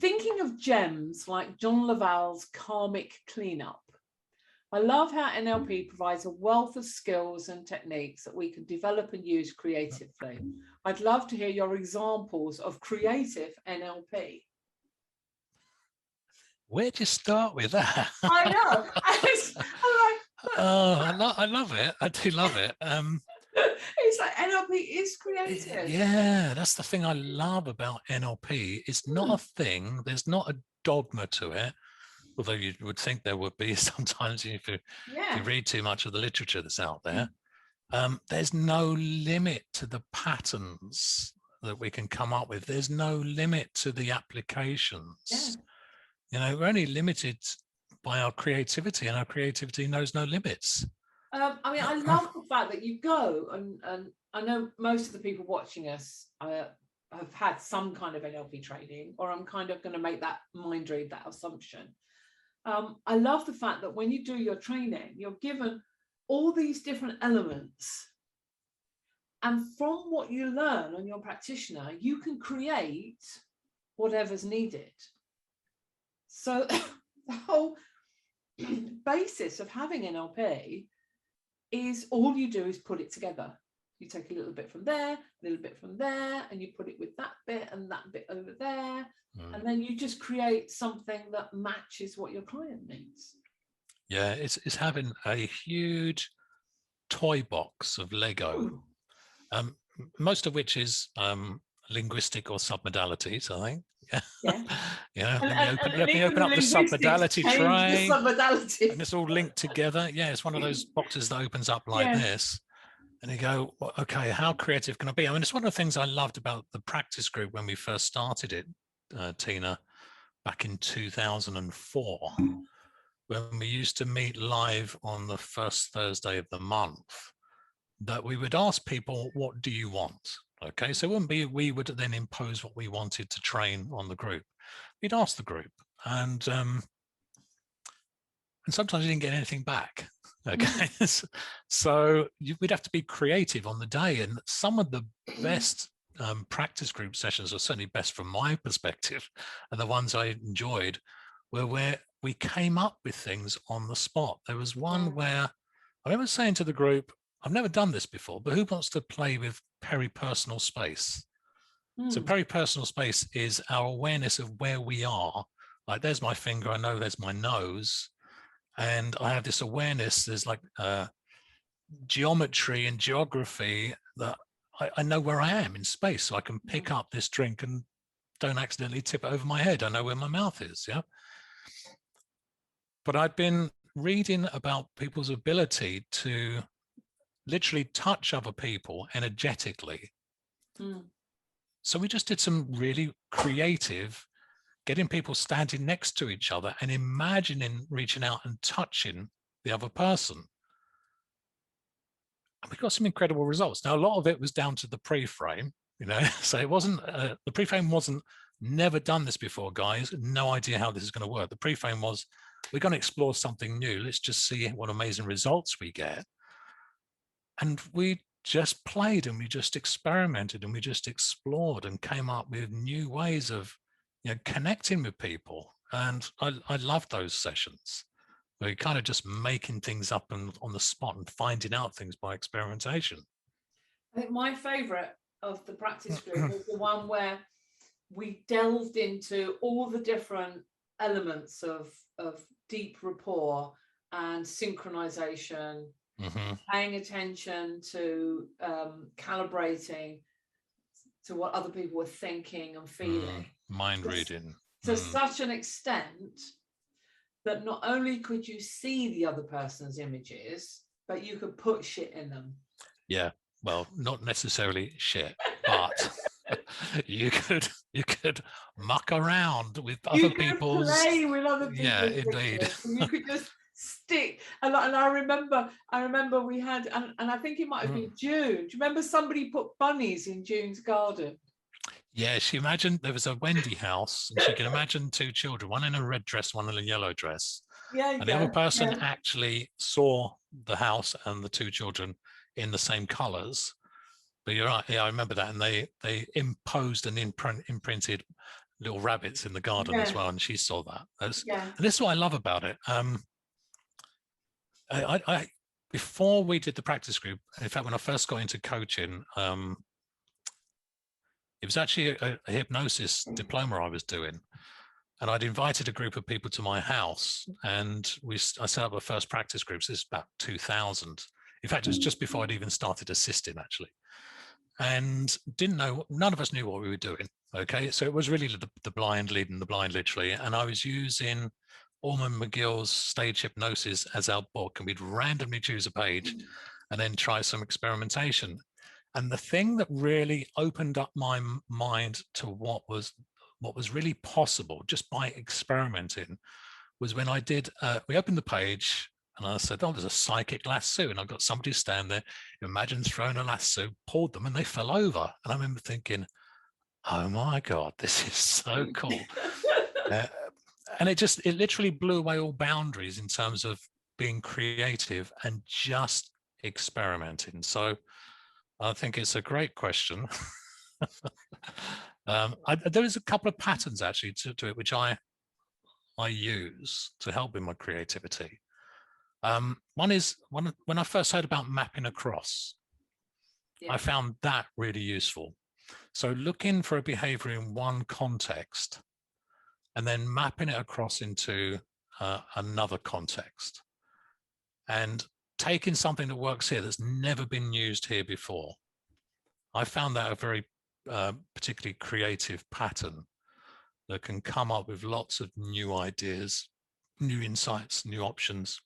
thinking of gems like John Laval's karmic cleanup. I love how NLP provides a wealth of skills and techniques that we can develop and use creatively. I'd love to hear your examples of creative NLP. Where do you start with that? I know. I love it. I do love it. It's like NLP is creative. Yeah, that's the thing I love about NLP. It's not a thing. There's not a dogma to it. Although you would think there would be sometimes if you read too much of the literature that's out there. There's no limit to the patterns that we can come up with. There's no limit to the applications. You know, we're only limited by our creativity, and our creativity knows no limits. I mean, I love the fact that you go, and I know most of the people watching us have had some kind of NLP training, or I'm kind of going to make that mind read that assumption. I love the fact that when you do your training, you're given all these different elements, and from what you learn on your practitioner, you can create whatever's needed. So the whole basis of having NLP is all you do is put it together. You take a little bit from there, a little bit from there, and you put it with that bit and that bit over there. And then you just create something that matches what your client needs. Yeah, it's having a huge toy box of Lego, most of which is linguistic or submodalities, I think. Yeah. Let me open up the submodality tray. And it's all linked together. Yeah, it's one of those boxes that opens up like this. And you go, well, okay, how creative can I be? I mean, it's one of the things I loved about the practice group when we first started it, Tina, back in 2004, when we used to meet live on the first Thursday of the month, that we would ask people, what do you want? Okay, so it wouldn't be we would then impose what we wanted to train on the group. We'd ask the group, and sometimes we didn't get anything back. Okay, so we'd have to be creative on the day, and some of the best practice group sessions, or certainly best from my perspective, and the ones I enjoyed, were where we came up with things on the spot. There was one where I remember saying to the group, I've never done this before, but who wants to play with peripersonal space? So peripersonal space is our awareness of where we are. Like, there's my finger, I know there's my nose, and I have this awareness. There's like geometry and geography that I know where I am in space, so I can pick up this drink and don't accidentally tip it over my head. I know where my mouth is. Yeah. But I'd been reading about people's ability to literally touch other people energetically. So we just did some really creative, getting people standing next to each other and imagining reaching out and touching the other person. And we got some incredible results. Now, a lot of it was down to the pre-frame, you know, so it wasn't, the pre-frame wasn't, never done this before, guys, no idea how this is going to work. The pre-frame was, we're going to explore something new. Let's just see what amazing results we get. And we just played, and we just experimented, and we just explored and came up with new ways of, you know, connecting with people. And I love those sessions where you're kind of just making things up and on the spot and finding out things by experimentation. I think my favorite of the practice group was the one where we delved into all the different elements of deep rapport and synchronization, paying attention to calibrating to what other people were thinking and feeling. Mind reading. To such an extent that not only could you see the other person's images, but you could put shit in them. Yeah, well, not necessarily shit, but you could muck around with other people's. Play with other people's. Yeah, indeed. You could just stick. And I remember we had, and I think it might have been June. Do you remember somebody put bunnies in June's garden? Yeah, she imagined there was a Wendy house, and she can imagine two children, one in a red dress, one in a yellow dress. And the other person actually saw the house and the two children in the same colors. But you're right, yeah, I remember that. And they imposed and imprinted little rabbits in the garden as well, and she saw that. Yeah. And this is what I love about it. Before we did the practice group, in fact, when I first got into coaching, it was actually a hypnosis diploma I was doing. And I'd invited a group of people to my house, and I set up a first practice group. So this is about 2000. In fact, it was just before I'd even started assisting, actually. And none of us knew what we were doing. Okay, so it was really the blind leading the blind, literally. And I was using Orman McGill's stage hypnosis as our book, and we'd randomly choose a page and then try some experimentation. And the thing that really opened up my mind to what was really possible just by experimenting was when I did, we opened the page and I said, oh, there's a psychic lasso. And I got somebody stand there, imagine throwing a lasso, pulled them and they fell over. And I remember thinking, oh my God, this is so cool. And it literally blew away all boundaries in terms of being creative and just experimenting. So I think it's a great question. There is a couple of patterns actually to it, which I use to help with my creativity. One is when I first heard about mapping across, I found that really useful. So looking for a behavior in one context and then mapping it across into another context and taking something that works here that's never been used here before. I found that a very particularly creative pattern that can come up with lots of new ideas, new insights, new options.